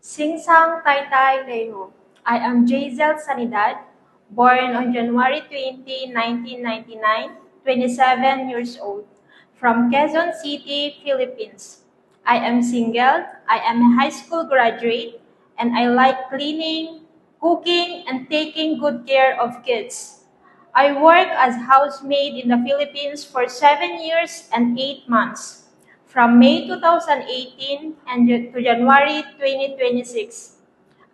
Singsang Taytay Leho. I am Jazel Sanidad, born on January 20, 1999, 27 years old, from Quezon City, Philippines. I am single, I am a high school graduate, and I like cleaning, cooking, and taking good care of kids. I work as housemaid in the Philippines for 7 years and 8 months, from May 2018 to January 2026.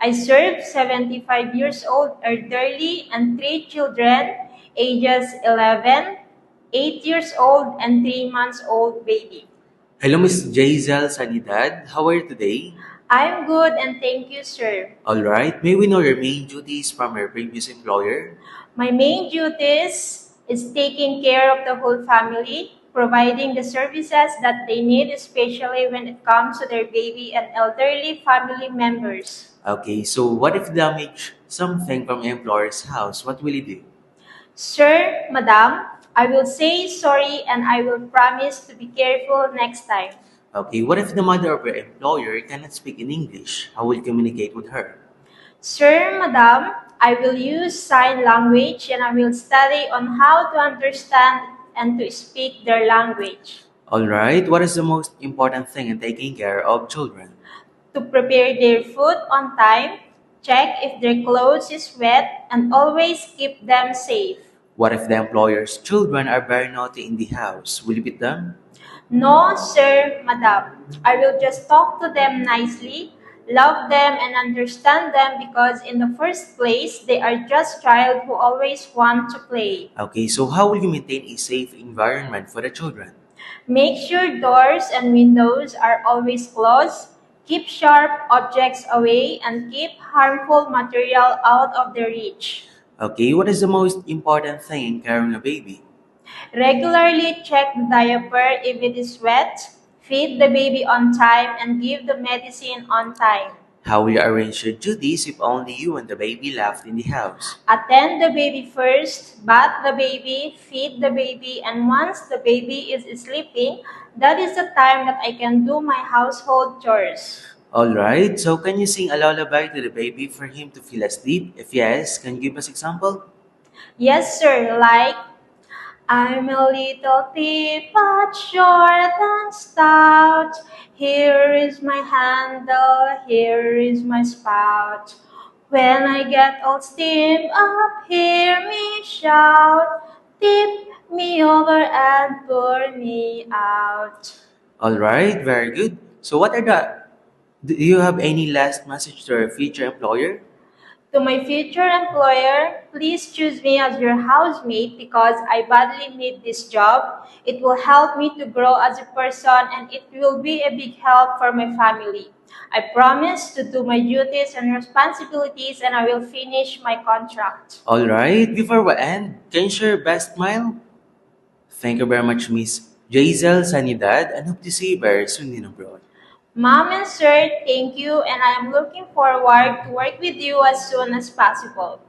I serve 75 years old elderly and three children, ages 11, 8 years old, and 3 months old baby. Hello, Miss Jazel Sanidad. How are you today? I'm good and thank you, sir. All right. May we know your main duties from your previous employer? My main duties is taking care of the whole family, providing the services that they need, especially when it comes to their baby and elderly family members. Okay, so what if damage something from your employer's house? What will you do? Sir, madam, I will say sorry and I will promise to be careful next time. Okay, what if the mother of your employer cannot speak in English? How will you communicate with her? Sir, madam, I will use sign language and I will study on how to understand and to speak their language. All right, what is the most important thing in taking care of children? To prepare their food on time, check if their clothes is wet, and always keep them safe. What if the employer's children are very naughty in the house? Will you beat them? No, sir, madam. I will just talk to them nicely, love them, and understand them because in the first place, they are just child who always want to play. Okay, so how will you maintain a safe environment for the children? Make sure doors and windows are always closed, keep sharp objects away, and keep harmful material out of their reach. Okay, what is the most important thing in carrying a baby? Regularly check the diaper if it is wet, feed the baby on time, and give the medicine on time. How will you arrange your duties if only you and the baby left in the house? Attend the baby first, bath the baby, feed the baby, and once the baby is sleeping, that is the time that I can do my household chores. Alright, so can you sing a lullaby to the baby for him to feel asleep? If yes, can you give us example? Yes, sir, like I'm a little teapot, short and stout. Here is my handle, here is my spout. When I get all steamed up, hear me shout. Tip me over and pour me out. Alright, very good. So do you have any last message to your future employer? To my future employer, please choose me as your housemate because I badly need this job. It will help me to grow as a person and it will be a big help for my family. I promise to do my duties and responsibilities and I will finish my contract. Alright, before we end, can you share your best smile? Thank you very much, Miss Jazel Sanidad, and hope to see you very soon in abroad. Mom and sir, thank you and I am looking forward to work with you as soon as possible.